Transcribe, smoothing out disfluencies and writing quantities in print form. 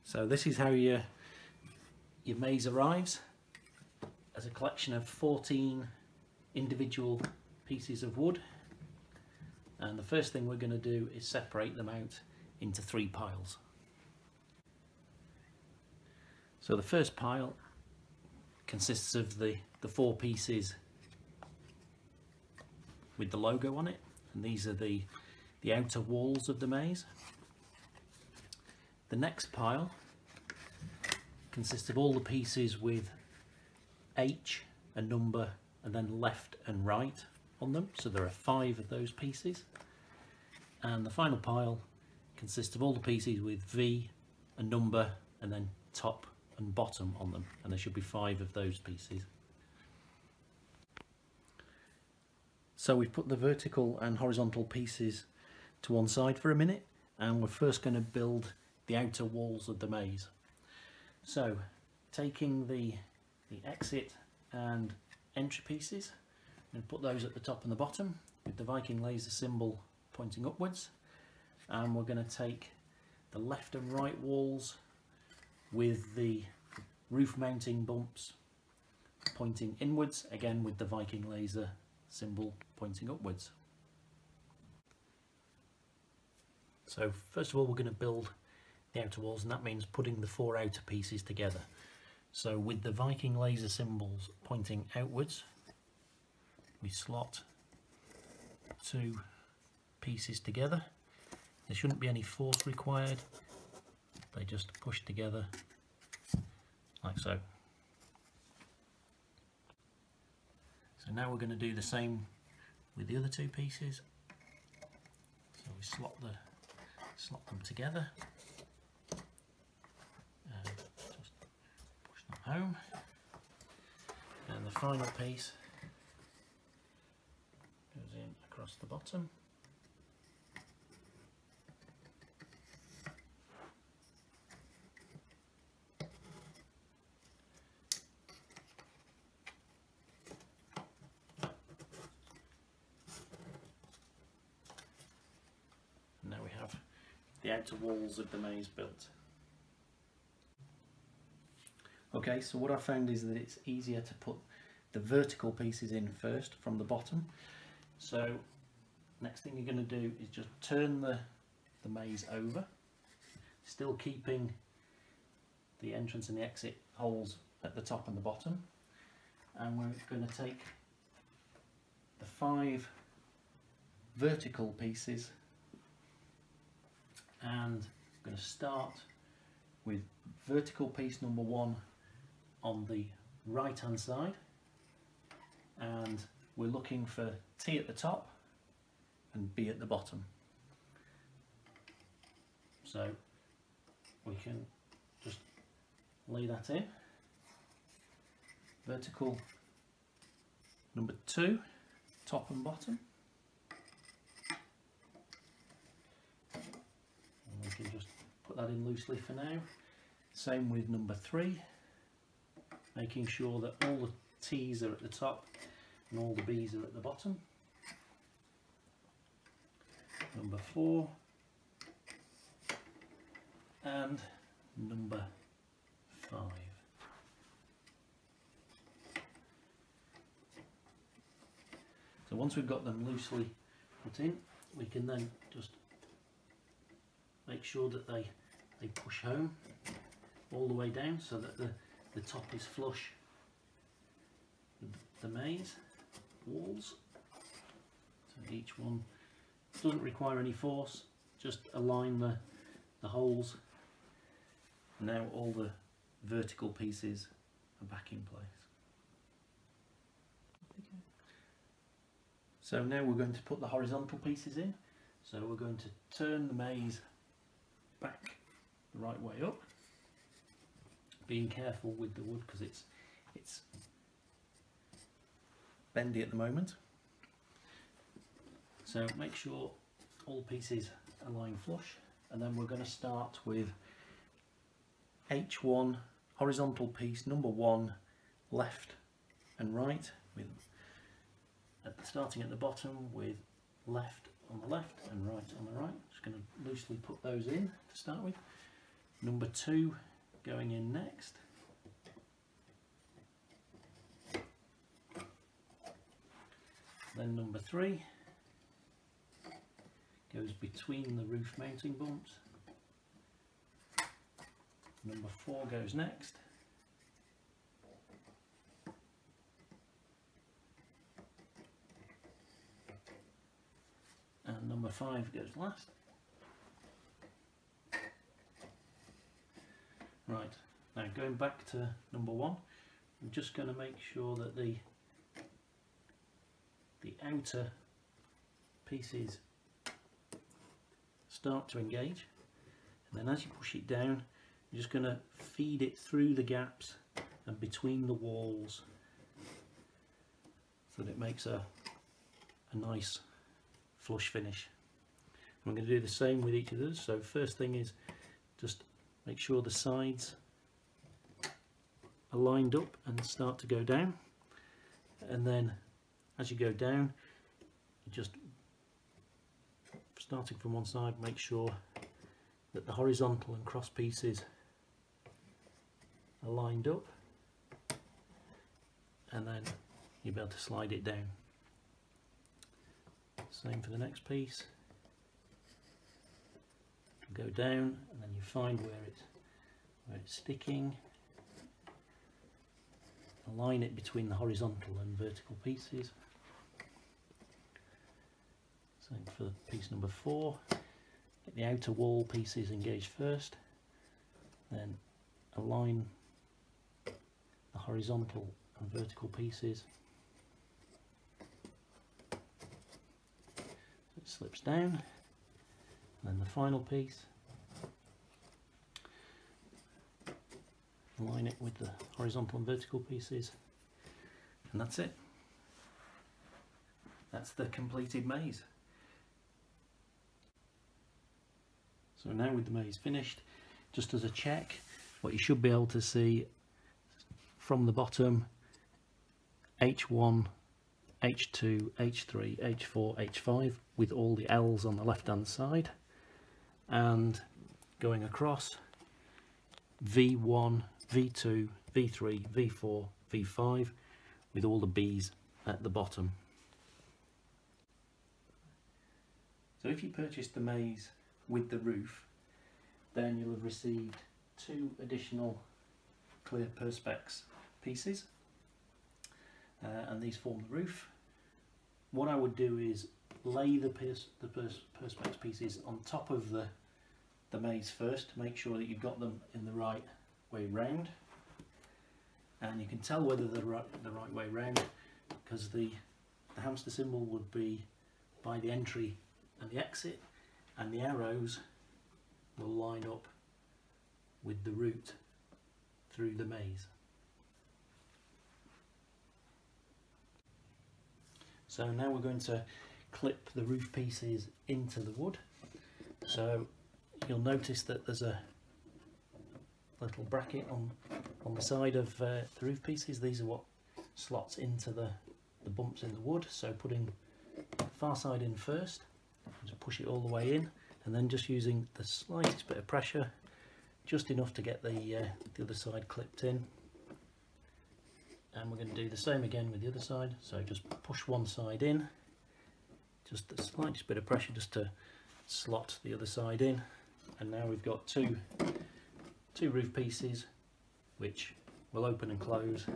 So this is how your maze arrives, as a collection of 14 individual pieces of wood. And the first thing we're going to do is separate them out into 3 piles. So the first pile consists of the 4 pieces with the logo on it, and these are the outer walls of the maze. The next pile consists of all the pieces with H, a number, and then left and right on them, so there are 5 of those pieces. And the final pile consists of all the pieces with V, a number, and then top and bottom on them, and there should be 5 of those pieces. So we've put the vertical and horizontal pieces to one side for a minute, and we're first going to build the outer walls of the maze. So taking the exit and entry pieces, I'm going to put those at the top and the bottom with the Viking laser symbol pointing upwards, and we're going to take the left and right walls with the roof mounting bumps pointing inwards, again with the Viking laser symbol pointing upwards. So first of all we're going to build the outer walls, and that means putting the 4 outer pieces together. So with the Viking laser symbols pointing outwards, we slot 2 pieces together. There shouldn't be any force required, they just push together like so. So now we're going to do the same with the other 2 pieces. So we slot them together and just push them home, and the final piece goes in across the bottom. Now we have the outer walls of the maze built. Okay, so what I found is that it's easier to put the vertical pieces in first from the bottom. So next thing you're going to do is just turn the maze over, still keeping the entrance and the exit holes at the top and the bottom, and we're going to take the 5 vertical pieces, and I'm going to start with vertical piece number 1 on the right hand side, and we're looking for T at the top and B at the bottom. So we can just lay that in. Vertical number 2, top and bottom. We can just put that in loosely for now. Same with number 3, making sure that all the T's are at the top and all the B's are at the bottom. Number 4 and number 5. So once we've got them loosely put in, we can then just make sure that they push home all the way down so that the top is flush with the maze walls. So each one doesn't require any force, just align the holes. Now all the vertical pieces are back in place. So now we're going to put the horizontal pieces in. So we're going to turn the maze back the right way up, being careful with the wood because it's bendy at the moment. So make sure all pieces are lying flush, and then we're going to start with H1 horizontal piece number 1, left and right, with starting at the bottom with left on the left and right on the right. Just going to loosely put those in to start with. number 2 going in next. Then number 3 goes between the roof mounting bumps. Number 4 goes next. And number 5 goes last. Right, now going back to number 1, I'm just going to make sure that the outer pieces start to engage, and then as you push it down, you're just going to feed it through the gaps and between the walls so that it makes a nice flush finish. I'm going to do the same with each of those. So first thing is just make sure the sides are lined up and start to go down, and then as you go down, you just, starting from one side, make sure that the horizontal and cross pieces are lined up, and then you'll be able to slide it down. Same for the next piece. Go down, and then you find where it's sticking. Align it between the horizontal and vertical pieces. Same for piece number 4. Get the outer wall pieces engaged first, then align the horizontal and vertical pieces. So it slips down, and then the final piece, align it with the horizontal and vertical pieces, and that's it. That's the completed maze. So now with the maze finished, just as a check, what you should be able to see from the bottom, H1, H2, H3, H4, H5 with all the L's on the left hand side, and going across V1, V2, V3, V4, V5 with all the B's at the bottom. So if you purchased the maze with the roof, then you'll have received 2 additional clear perspex pieces, and these form the roof. What I would do is lay the perspex pieces on top of the maze first to make sure that you've got them in the right way round, and you can tell whether they're the right way round because the hamster symbol would be by the entry and the exit, and the arrows will line up with the route through the maze. So now we're going to clip the roof pieces into the wood. So you'll notice that there's a little bracket on the side of the roof pieces. These are what slots into the bumps in the wood. So putting the far side in first, just push it all the way in, and then just using the slightest bit of pressure, just enough to get the other side clipped in. And we're going to do the same again with the other side. So just push one side in, just the slightest bit of pressure just to slot the other side in, and now we've got two roof pieces which will open and close